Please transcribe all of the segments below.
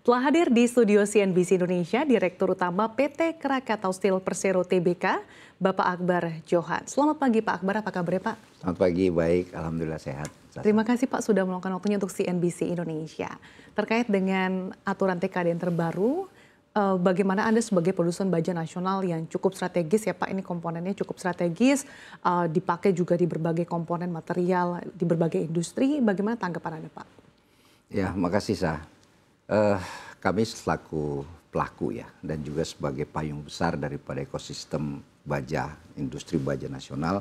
Telah hadir di studio CNBC Indonesia, Direktur Utama PT Krakatau Steel Persero Tbk, Bapak Akbar Johan. Selamat pagi Pak Akbar, apa kabarnya Pak? Selamat pagi, baik, alhamdulillah sehat. Terima kasih Pak sudah meluangkan waktunya untuk CNBC Indonesia. Terkait dengan aturan TKDN terbaru, bagaimana Anda sebagai produsen baja nasional yang cukup strategis ya Pak, ini komponennya cukup strategis, dipakai juga di berbagai komponen material, di berbagai industri, bagaimana tanggapan Anda Pak? Ya, makasih Sah. Kami selaku pelaku ya, dan juga sebagai payung besar daripada ekosistem baja, industri baja nasional,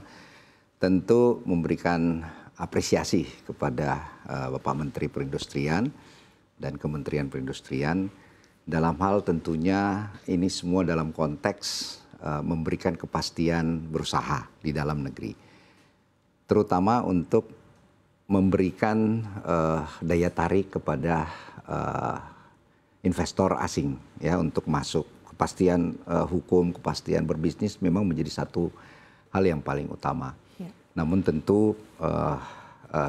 tentu memberikan apresiasi kepada Bapak Menteri Perindustrian dan Kementerian Perindustrian dalam hal tentunya ini semua dalam konteks memberikan kepastian berusaha di dalam negeri, terutama untuk memberikan daya tarik kepada investor asing ya untuk masuk. Kepastian hukum, kepastian berbisnis memang menjadi satu hal yang paling utama. Ya. Namun tentu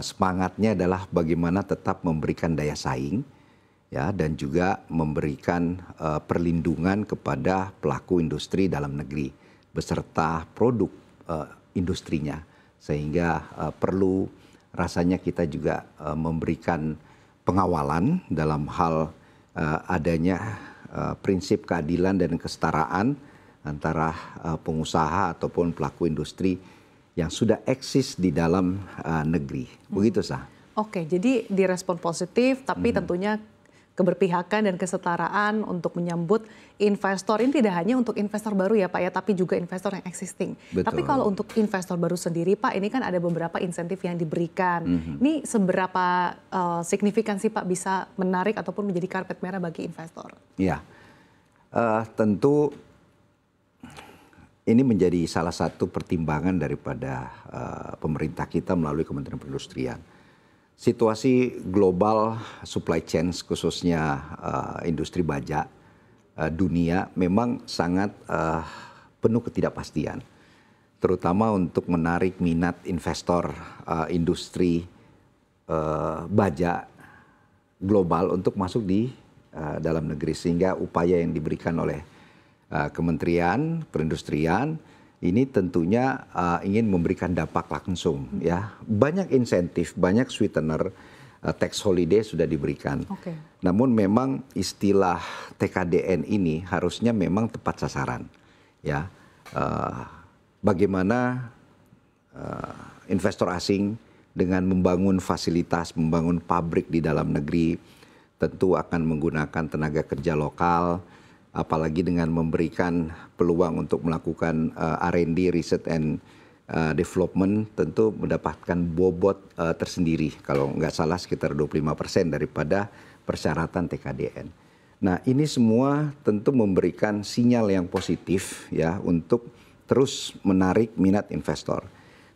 semangatnya adalah bagaimana tetap memberikan daya saing ya, dan juga memberikan perlindungan kepada pelaku industri dalam negeri beserta produk industrinya, sehingga perlu rasanya kita juga memberikan pengawalan dalam hal adanya prinsip keadilan dan kesetaraan antara pengusaha ataupun pelaku industri yang sudah eksis di dalam negeri. Begitu Sah. Oke, jadi direspon positif, tapi tentunya keberpihakan dan kesetaraan untuk menyambut investor. Ini tidak hanya untuk investor baru ya Pak ya, tapi juga investor yang existing. Betul. Tapi kalau untuk investor baru sendiri Pak, ini kan ada beberapa insentif yang diberikan. Ini seberapa signifikan sih Pak bisa menarik ataupun menjadi karpet merah bagi investor? Ya, tentu ini menjadi salah satu pertimbangan daripada pemerintah kita melalui Kementerian Perindustrian. Situasi global supply chain khususnya industri baja dunia memang sangat penuh ketidakpastian, terutama untuk menarik minat investor industri baja global untuk masuk di dalam negeri, sehingga upaya yang diberikan oleh Kementerian Perindustrian ini tentunya ingin memberikan dampak langsung ya. Banyak insentif, banyak sweetener, tax holiday sudah diberikan. Okay. Namun memang istilah TKDN ini harusnya memang tepat sasaran ya. Bagaimana investor asing dengan membangun fasilitas, membangun pabrik di dalam negeri tentu akan menggunakan tenaga kerja lokal, apalagi dengan memberikan peluang untuk melakukan R&D, Research and Development, tentu mendapatkan bobot tersendiri. Kalau nggak salah sekitar 25% daripada persyaratan TKDN. Nah ini semua tentu memberikan sinyal yang positif ya untuk terus menarik minat investor.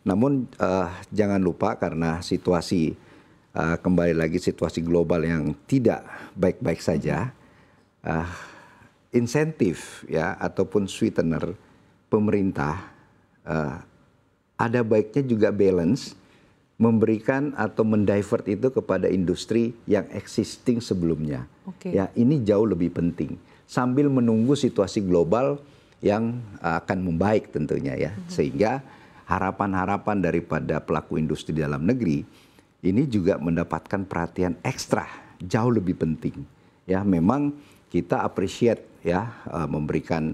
Namun jangan lupa karena situasi, kembali lagi situasi global yang tidak baik-baik saja, insentif ya ataupun sweetener pemerintah ada baiknya juga balance, memberikan atau mendivert itu kepada industri yang existing sebelumnya. Okay. Ya ini jauh lebih penting sambil menunggu situasi global yang akan membaik tentunya ya, sehingga harapan-harapan daripada pelaku industri dalam negeri ini juga mendapatkan perhatian ekstra jauh lebih penting ya. Memang kita appreciate ya memberikan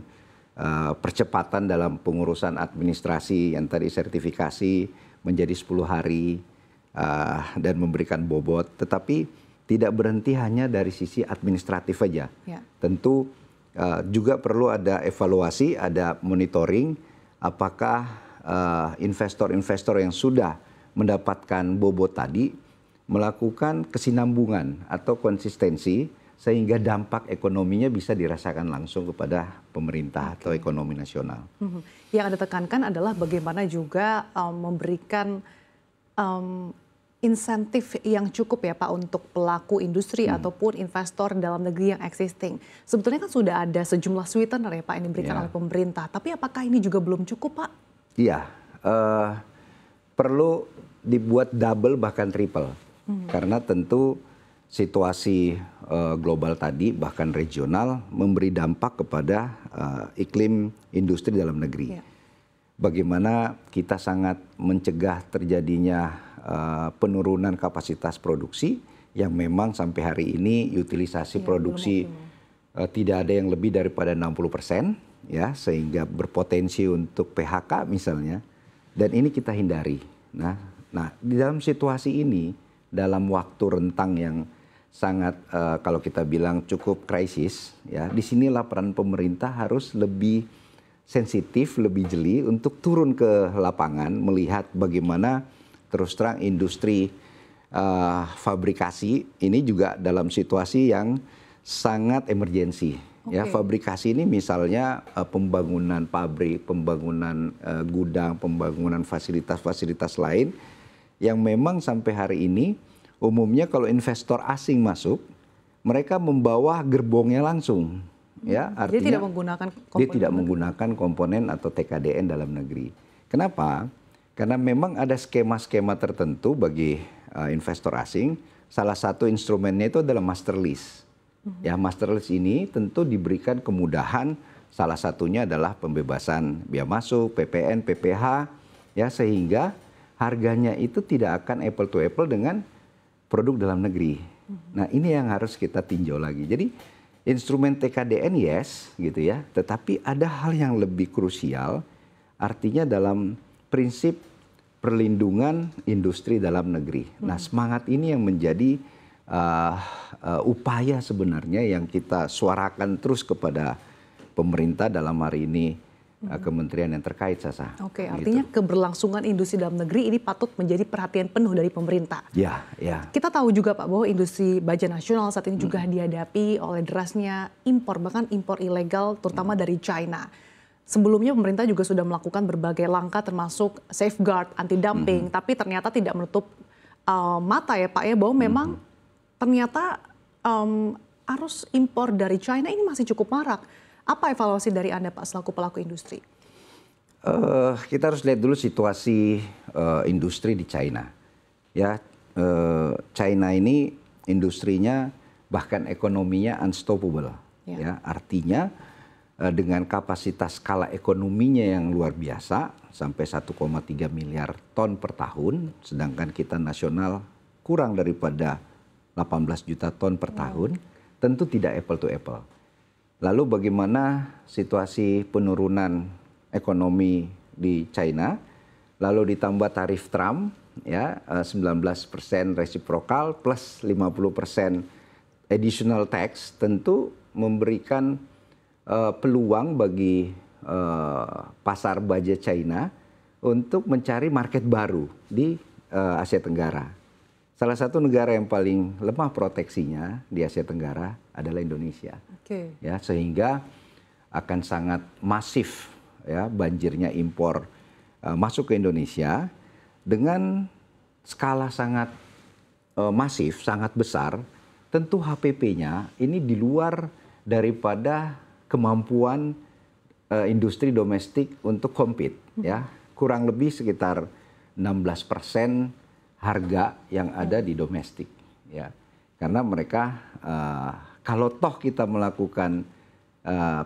percepatan dalam pengurusan administrasi yang tadi sertifikasi menjadi 10 hari dan memberikan bobot, tetapi tidak berhenti hanya dari sisi administratif saja. Ya. Tentu juga perlu ada evaluasi, ada monitoring apakah investor-investor yang sudah mendapatkan bobot tadi melakukan kesinambungan atau konsistensi sehingga dampak ekonominya bisa dirasakan langsung kepada pemerintah atau ekonomi nasional. Yang Anda tekankan adalah bagaimana juga memberikan insentif yang cukup ya Pak untuk pelaku industri ataupun investor dalam negeri yang existing. Sebetulnya kan sudah ada sejumlah sweetener ya Pak yang diberikan oleh pemerintah, tapi apakah ini juga belum cukup Pak? Iya, perlu dibuat double bahkan triple, karena tentu situasi global tadi bahkan regional memberi dampak kepada iklim industri dalam negeri. Ya. Bagaimana kita sangat mencegah terjadinya penurunan kapasitas produksi yang memang sampai hari ini utilisasi produksi tidak ada yang lebih daripada 60%, ya, sehingga berpotensi untuk PHK misalnya, dan ini kita hindari. Nah, di dalam situasi ini, dalam waktu rentang yang sangat kalau kita bilang cukup krisis, ya, disinilah peran pemerintah harus lebih sensitif, lebih jeli untuk turun ke lapangan melihat bagaimana terus terang industri fabrikasi ini juga dalam situasi yang sangat emergensi. Ya, fabrikasi ini misalnya pembangunan pabrik, pembangunan gudang, pembangunan fasilitas-fasilitas lain yang memang sampai hari ini umumnya kalau investor asing masuk, mereka membawa gerbongnya langsung. Ya, artinya dia tidak menggunakan komponen atau TKDN dalam negeri. Kenapa? Karena memang ada skema-skema tertentu bagi investor asing. Salah satu instrumennya itu adalah master lease. Ya, master lease ini tentu diberikan kemudahan, salah satunya adalah pembebasan biaya masuk, PPN, PPh, ya, sehingga harganya itu tidak akan apple to apple dengan produk dalam negeri. Nah, ini yang harus kita tinjau lagi. Jadi instrumen TKDN yes, gitu ya, tetapi ada hal yang lebih krusial, artinya dalam prinsip perlindungan industri dalam negeri. Nah, semangat ini yang menjadi upaya sebenarnya yang kita suarakan terus kepada pemerintah dalam hari ini, kementerian yang terkait, Sasa. Oke, artinya keberlangsungan industri dalam negeri ini patut menjadi perhatian penuh dari pemerintah. Ya, ya. Kita tahu juga Pak bahwa industri baja nasional saat ini juga dihadapi oleh derasnya impor, bahkan impor ilegal terutama dari China. Sebelumnya pemerintah juga sudah melakukan berbagai langkah termasuk safeguard, anti-dumping, tapi ternyata tidak menutup mata ya Pak ya bahwa memang ternyata arus impor dari China ini masih cukup marak. Apa evaluasi dari Anda Pak selaku pelaku industri? Kita harus lihat dulu situasi industri di China. Ya, China ini industrinya bahkan ekonominya unstoppable. Ya, artinya dengan kapasitas skala ekonominya yang luar biasa sampai 1,3 miliar ton per tahun, sedangkan kita nasional kurang daripada 18 juta ton per tahun, tentu tidak apple to apple. Lalu bagaimana situasi penurunan ekonomi di China, lalu ditambah tarif Trump, ya 19% reciprocal plus 50% additional tax, tentu memberikan peluang bagi pasar baja China untuk mencari market baru di Asia Tenggara. Salah satu negara yang paling lemah proteksinya di Asia Tenggara adalah Indonesia. Ya, sehingga akan sangat masif ya banjirnya impor masuk ke Indonesia dengan skala sangat masif, sangat besar. Tentu HPP-nya ini di luar daripada kemampuan industri domestik untuk compete, ya. Kurang lebih sekitar 16% harga yang ada di domestik, ya. Karena mereka kalau toh kita melakukan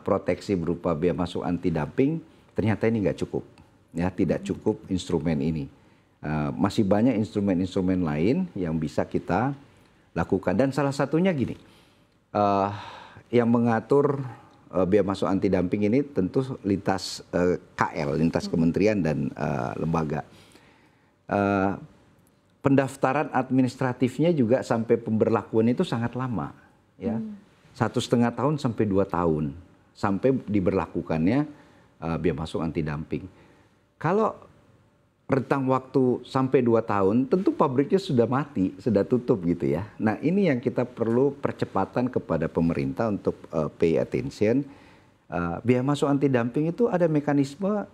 proteksi berupa biaya masuk anti dumping, ternyata ini nggak cukup, ya, tidak cukup instrumen ini. Masih banyak instrumen-instrumen lain yang bisa kita lakukan, dan salah satunya gini, yang mengatur biaya masuk anti dumping ini tentu lintas KL, lintas kementerian dan lembaga. Pendaftaran administratifnya juga sampai pemberlakuan itu sangat lama, ya, 1,5 tahun sampai 2 tahun sampai diberlakukannya biaya masuk anti dumping. Kalau rentang waktu sampai 2 tahun, tentu pabriknya sudah mati, sudah tutup gitu ya. Nah, ini yang kita perlu percepatan kepada pemerintah untuk pay attention. Biaya masuk anti dumping itu ada mekanisme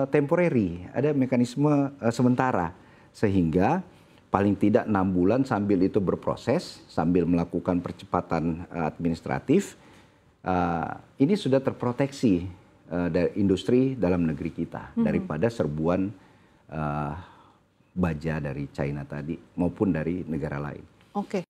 temporary, ada mekanisme sementara, sehingga paling tidak 6 bulan sambil itu berproses, sambil melakukan percepatan administratif, ini sudah terproteksi dari industri dalam negeri kita daripada serbuan baja dari China tadi maupun dari negara lain. Oke.